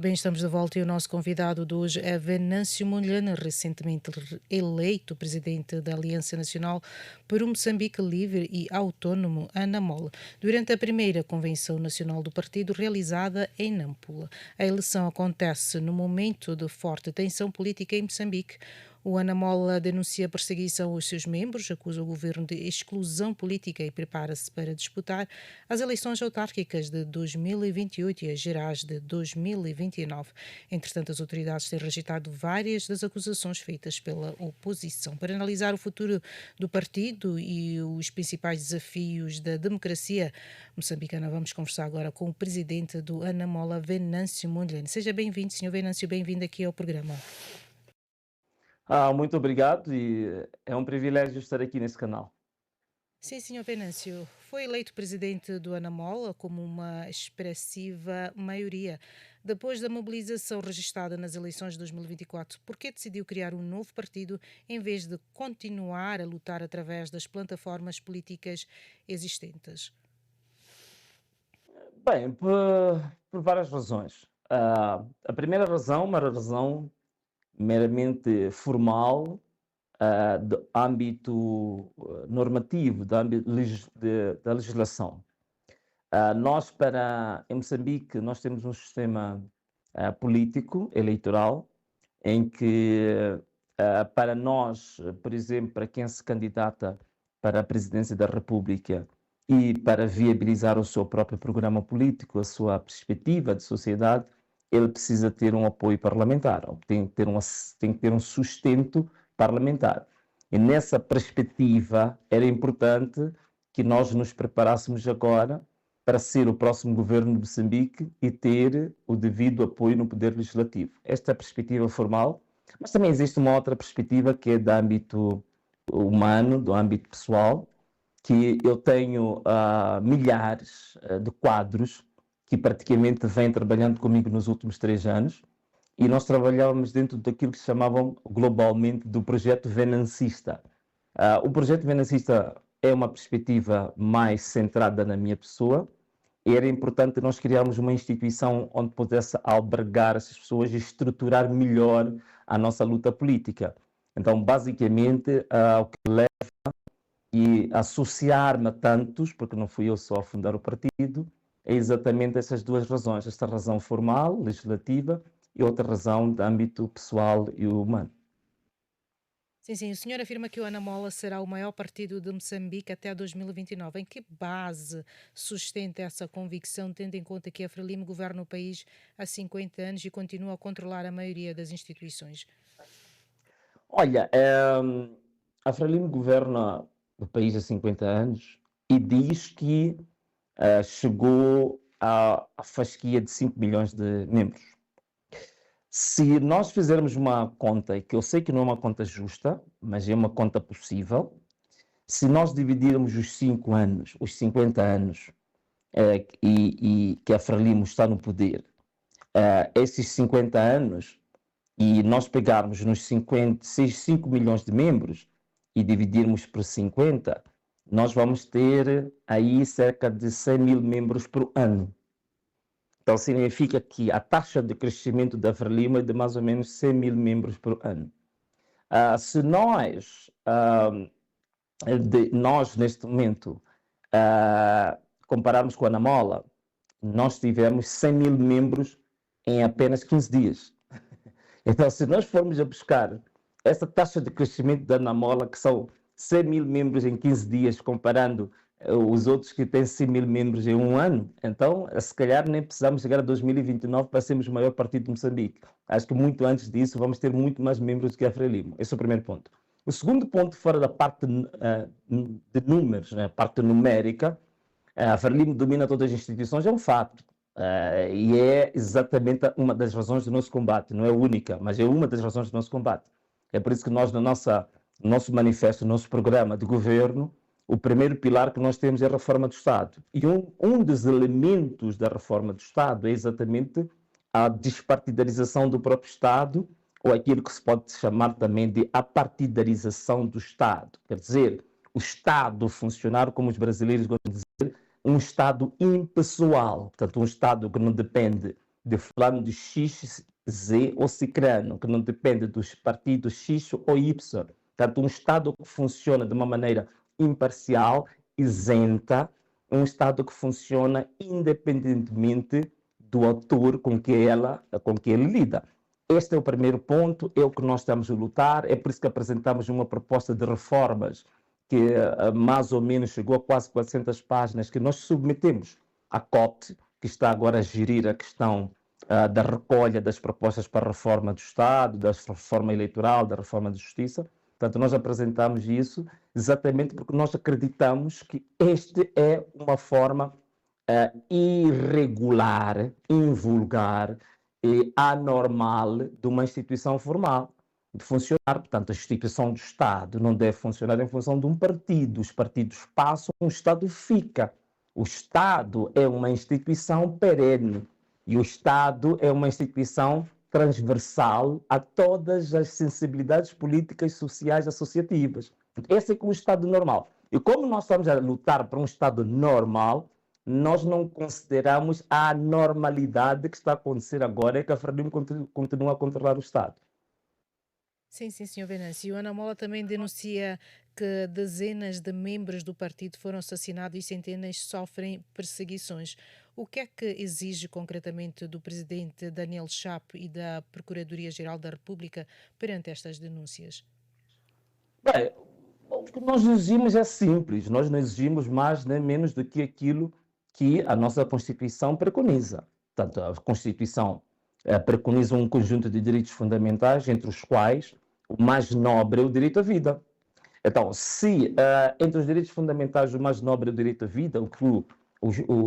Bem, estamos de volta e o nosso convidado de hoje é Venâncio Mondlane, recentemente eleito presidente da Aliança Nacional por um Moçambique Livre e Autónomo, ANAMOL, durante a primeira Convenção Nacional do Partido realizada em Nampula. A eleição acontece no momento de forte tensão política em Moçambique. O ANAMOL denuncia perseguição aos seus membros, acusa o governo de exclusão política e prepara-se para disputar as eleições autárquicas de 2028 e as gerais de 2029. Entretanto, as autoridades têm rejeitado várias das acusações feitas pela oposição. Para analisar o futuro do partido e os principais desafios da democracia moçambicana, vamos conversar agora com o presidente do ANAMOL, Venâncio Mondlane. Seja bem-vindo, senhor Venâncio, bem-vindo aqui ao programa. Muito obrigado e é um privilégio estar aqui nesse canal. Sim, senhor Venâncio, foi eleito presidente do ANAMOL como uma expressiva maioria. Depois da mobilização registada nas eleições de 2024, por que decidiu criar um novo partido em vez de continuar a lutar através das plataformas políticas existentes? Bem, por várias razões. A primeira razão, uma razão meramente formal, do âmbito normativo, do âmbito da legislação. Em Moçambique, nós temos um sistema político, eleitoral, em que, para nós, por exemplo, para quem se candidata para a presidência da República e para viabilizar o seu próprio programa político, a sua perspectiva de sociedade, ele precisa ter um apoio parlamentar, tem que ter um sustento parlamentar. E nessa perspectiva era importante que nós nos preparássemos agora para ser o próximo governo de Moçambique e ter o devido apoio no poder legislativo. Esta é a perspectiva formal, mas também existe uma outra perspectiva que é do âmbito humano, do âmbito pessoal, que eu tenho milhares de quadros que praticamente vêm trabalhando comigo nos últimos 3 anos, e nós trabalhávamos dentro daquilo que se chamavam globalmente do projeto venancista. O projeto venancista é uma perspectiva mais centrada na minha pessoa, e era importante nós criarmos uma instituição onde pudesse albergar essas pessoas e estruturar melhor a nossa luta política. Então, basicamente, o que e associar-me a tantos, porque não fui eu só a fundar o partido, é exatamente essas duas razões, esta razão formal, legislativa, e outra razão de âmbito pessoal e humano. Sim, sim, o senhor afirma que o ANAMOL será o maior partido de Moçambique até 2029. Em que base sustenta essa convicção, tendo em conta que a Frelimo governa o país há 50 anos e continua a controlar a maioria das instituições? Olha, a Frelimo governa o país há 50 anos e diz que chegou à fasquia de 5 milhões de membros. Se nós fizermos uma conta, que eu sei que não é uma conta justa, mas é uma conta possível, se nós dividirmos os 5 anos, os 50 anos, e que a Frelimo está no poder, esses 50 anos, e nós pegarmos nos 5 milhões de membros e dividirmos por 50, nós vamos ter aí cerca de 100 mil membros por ano. Então significa que a taxa de crescimento da Frelimo é de mais ou menos 100 mil membros por ano. Se nós neste momento compararmos com a Anamola, nós tivemos 100 mil membros em apenas 15 dias. Então, se nós formos a buscar essa taxa de crescimento da Anamola, que são 100 mil membros em 15 dias, comparando os outros que têm 100 mil membros em um ano, então, se calhar, nem precisamos chegar a 2029 para sermos o maior partido de Moçambique. Acho que muito antes disso vamos ter muito mais membros do que a Frelimo. Esse é o primeiro ponto. O segundo ponto, fora da parte de números, né, a parte numérica, a Frelimo domina todas as instituições, é um fato. E é exatamente uma das razões do nosso combate, não é única, mas é uma das razões do nosso combate. É por isso que nós, no nosso manifesto, no nosso programa de governo, o primeiro pilar que nós temos é a reforma do Estado. E um dos elementos da reforma do Estado é exatamente a despartidarização do próprio Estado, ou aquilo que se pode chamar também de apartidarização do Estado. Quer dizer, o Estado funcionar, como os brasileiros gostam de dizer, um Estado impessoal, portanto, um Estado que não depende de fulano de X, Z ou Cicrano, que não depende dos partidos X ou Y. Portanto, um Estado que funciona de uma maneira imparcial, isenta, um Estado que funciona independentemente do autor com que ele lida. Este é o primeiro ponto, é o que nós estamos a lutar, é por isso que apresentamos uma proposta de reformas que mais ou menos chegou a quase 400 páginas, que nós submetemos à COPT, que está agora a gerir a questão da recolha das propostas para a reforma do Estado, da reforma eleitoral, da reforma da Justiça. Portanto, nós apresentamos isso exatamente porque nós acreditamos que este é uma forma irregular, invulgar e anormal de uma instituição formal de funcionar. Portanto, a instituição do Estado não deve funcionar em função de um partido. Os partidos passam, o Estado fica. O Estado é uma instituição perene e o Estado é uma instituição transversal a todas as sensibilidades políticas, sociais, associativas. Esse é o Estado normal. E como nós estamos a lutar para um Estado normal, nós não consideramos a anormalidade que está a acontecer agora, é que a Frelimo continua a controlar o Estado. Sim, senhor Venâncio. Ana Mola também denuncia que dezenas de membros do partido foram assassinados e centenas sofrem perseguições. O que é que exige concretamente do presidente Daniel Chapo e da Procuradoria-Geral da República perante estas denúncias? Bem, o que nós exigimos é simples, nós não exigimos mais nem menos do que aquilo que a nossa Constituição preconiza. Portanto, a Constituição preconiza um conjunto de direitos fundamentais, entre os quais o mais nobre é o direito à vida. Então, se entre os direitos fundamentais o mais nobre é o direito à vida,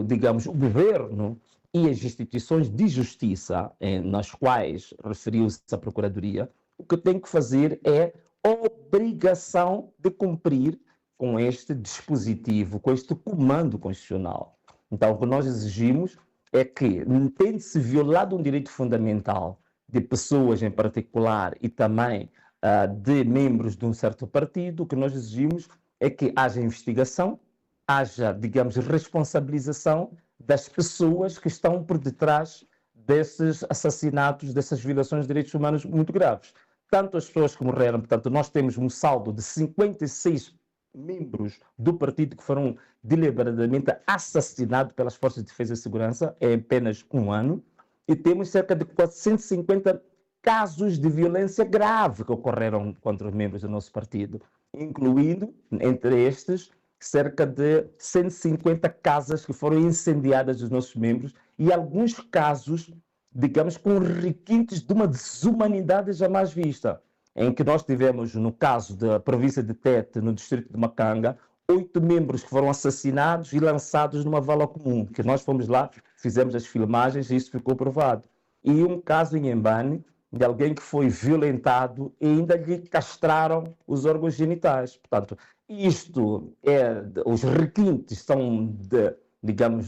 digamos, o governo e as instituições de justiça, nas quais referiu-se a Procuradoria, o que tem que fazer é obrigação de cumprir com este dispositivo, com este comando constitucional. Então, o que nós exigimos é que, tendo-se violado um direito fundamental de pessoas em particular e também de membros de um certo partido, o que nós exigimos é que haja investigação, haja, digamos, responsabilização das pessoas que estão por detrás desses assassinatos, dessas violações de direitos humanos muito graves. Tanto as pessoas que morreram, portanto, nós temos um saldo de 56 membros do partido que foram deliberadamente assassinados pelas Forças de Defesa e Segurança em apenas um ano, e temos cerca de 450 casos de violência grave que ocorreram contra os membros do nosso partido, incluindo, entre estes, cerca de 150 casas que foram incendiadas dos nossos membros e alguns casos, digamos, com requintes de uma desumanidade jamais vista, em que nós tivemos, no caso da província de Tete, no distrito de Macanga, 8 membros que foram assassinados e lançados numa vala comum, que nós fomos lá, fizemos as filmagens e isso ficou provado. E um caso em Embane, de alguém que foi violentado e ainda lhe castraram os órgãos genitais. Portanto, os requintes são, digamos,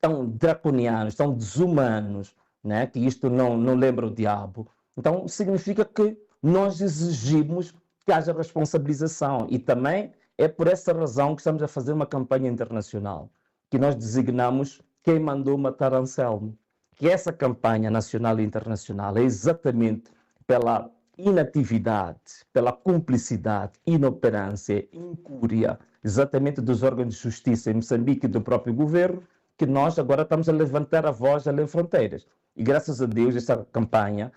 tão draconianos, tão desumanos, né? Que isto não lembra o diabo. Então, significa que nós exigimos que haja responsabilização e também é por essa razão que estamos a fazer uma campanha internacional, que nós designamos quem mandou matar Anselmo. Que essa campanha nacional e internacional é exatamente pela inatividade, pela cumplicidade, inoperância, incúria, exatamente dos órgãos de justiça em Moçambique e do próprio governo, que nós agora estamos a levantar a voz além fronteiras. E graças a Deus esta campanha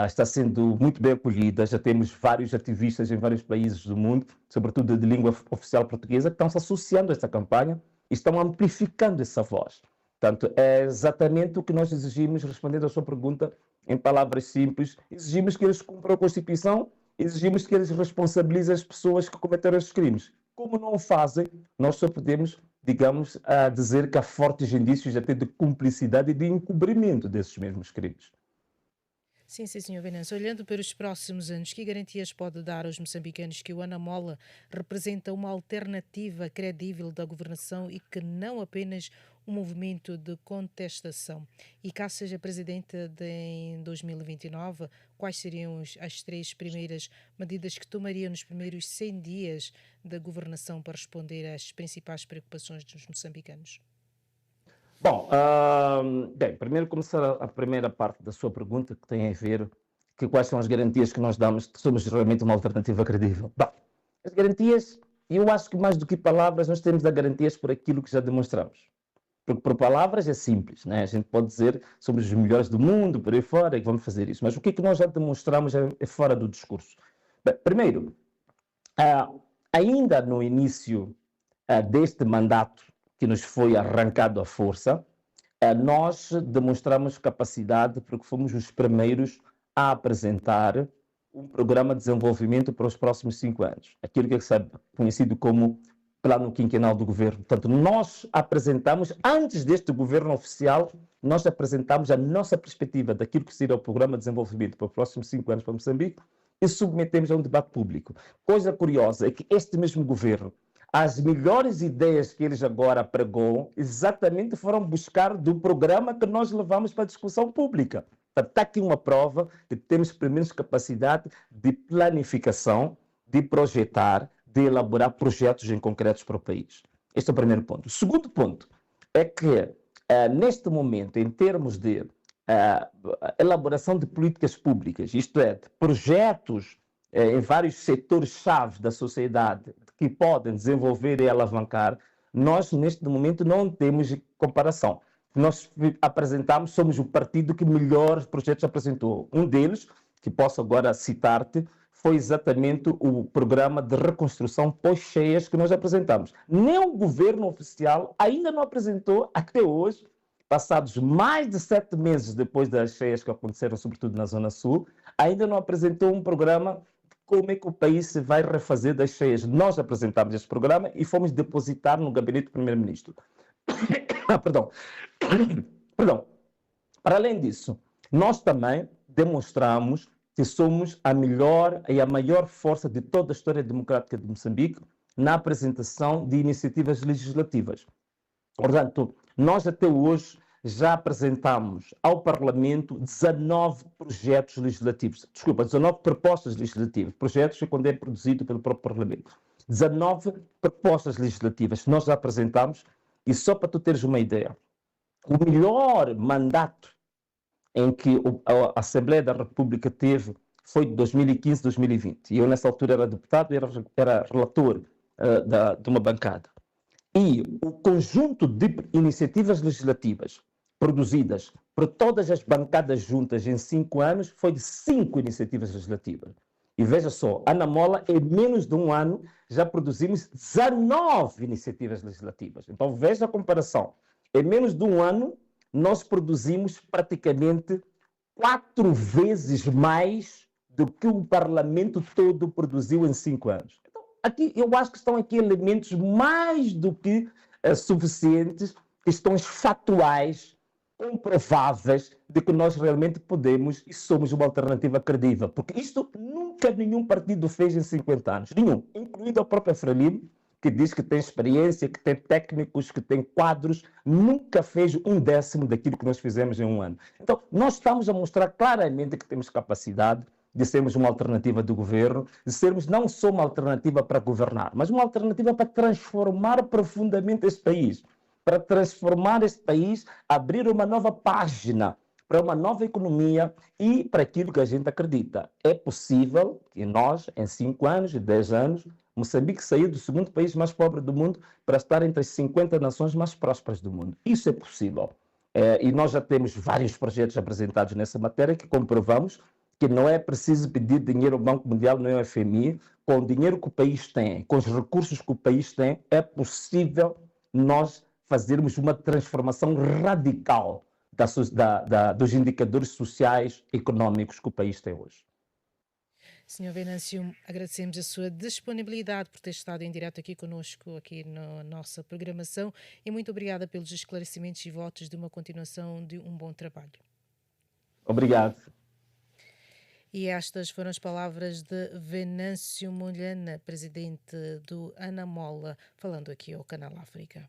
está sendo muito bem acolhida, já temos vários ativistas em vários países do mundo, sobretudo de língua oficial portuguesa, que estão se associando a esta campanha e estão amplificando essa voz. Portanto, é exatamente o que nós exigimos, respondendo à sua pergunta em palavras simples, exigimos que eles cumpram a Constituição, exigimos que eles responsabilizem as pessoas que cometeram esses crimes. Como não o fazem, nós só podemos, digamos, dizer que há fortes indícios até de cumplicidade e de encobrimento desses mesmos crimes. Sim, sim, senhor Venâncio. Olhando para os próximos anos, que garantias pode dar aos moçambicanos que o Ana Mola representa uma alternativa credível da governação e que não apenas um movimento de contestação? E caso seja presidente em 2029, quais seriam as três primeiras medidas que tomaria nos primeiros 100 dias da governação para responder às principais preocupações dos moçambicanos? Bem, primeiro começar a primeira parte da sua pergunta, que tem a ver que quais são as garantias que nós damos que somos realmente uma alternativa credível. Bom, as garantias, eu acho que mais do que palavras, nós temos as garantias por aquilo que já demonstramos. Porque por palavras é simples, né? A gente pode dizer somos os melhores do mundo, por aí fora, e vamos fazer isso. Mas o que é que nós já demonstramos é fora do discurso? Bem, primeiro, ainda no início deste mandato que nos foi arrancado à força, nós demonstramos capacidade porque fomos os primeiros a apresentar um programa de desenvolvimento para os próximos 5 anos. Aquilo que é conhecido como Plano Quinquenal do Governo. Portanto, nós apresentamos, antes deste governo oficial, nós apresentamos a nossa perspectiva daquilo que seria o programa de desenvolvimento para os próximos 5 anos para Moçambique e submetemos a um debate público. Coisa curiosa é que este mesmo governo, as melhores ideias que eles agora pregou, exatamente foram buscar do programa que nós levamos para a discussão pública. Está aqui uma prova de que temos pelo menos capacidade de planificação, de projetar, de elaborar projetos em concretos para o país. Este é o primeiro ponto. O segundo ponto é que, neste momento, em termos de elaboração de políticas públicas, isto é, de projetos em vários setores-chave da sociedade que podem desenvolver e alavancar, nós, neste momento, não temos comparação. Nós apresentamos, somos o partido que melhores projetos apresentou. Um deles, que posso agora citar-te, foi exatamente o programa de reconstrução pós-cheias que nós apresentamos. Nem o governo oficial ainda não apresentou, até hoje, passados mais de 7 meses depois das cheias que aconteceram, sobretudo na Zona Sul, ainda não apresentou um programa de como é que o país se vai refazer das cheias. Nós apresentamos esse programa e fomos depositar no gabinete do primeiro-ministro. Perdão. Perdão. Para além disso, nós também demonstramos que somos a melhor e a maior força de toda a história democrática de Moçambique na apresentação de iniciativas legislativas. Portanto, nós até hoje já apresentamos ao Parlamento 19 projetos legislativos, 19 propostas legislativas, projetos que quando é produzido pelo próprio Parlamento. 19 propostas legislativas nós já apresentamos e só para tu teres uma ideia, o melhor mandato em que a Assembleia da República teve foi de 2015 2020. E eu, nessa altura, era deputado e era relator de uma bancada. E o conjunto de iniciativas legislativas produzidas por todas as bancadas juntas em 5 anos foi de 5 iniciativas legislativas. E veja só, Ana Mola, em menos de um ano, já produzimos 19 iniciativas legislativas. Então, veja a comparação. Em menos de um ano, nós produzimos praticamente 4 vezes mais do que o Parlamento todo produziu em 5 anos. Então, aqui, eu acho que estão aqui elementos mais do que suficientes, questões factuais, comprováveis, de que nós realmente podemos e somos uma alternativa credível. Porque isto nunca nenhum partido fez em 50 anos. Nenhum, incluindo a própria Frelimo, que diz que tem experiência, que tem técnicos, que tem quadros, nunca fez 1/10 daquilo que nós fizemos em um ano. Então, nós estamos a mostrar claramente que temos capacidade de sermos uma alternativa do governo, de sermos não só uma alternativa para governar, mas uma alternativa para transformar profundamente este país, para transformar este país, abrir uma nova página para uma nova economia e para aquilo que a gente acredita. É possível que nós, em 5 anos, 10 anos, Moçambique saiu do segundo país mais pobre do mundo para estar entre as 50 nações mais prósperas do mundo. Isso é possível. E nós já temos vários projetos apresentados nessa matéria que comprovamos que não é preciso pedir dinheiro ao Banco Mundial nem ao FMI. Com o dinheiro que o país tem, com os recursos que o país tem, é possível nós fazermos uma transformação radical dos indicadores sociais e económicos que o país tem hoje. Senhor Venâncio, agradecemos a sua disponibilidade por ter estado em direto aqui conosco, aqui na nossa programação, e muito obrigada pelos esclarecimentos e votos de uma continuação de um bom trabalho. Obrigado. E estas foram as palavras de Venâncio Molhana, presidente do Anamola, falando aqui ao Canal África.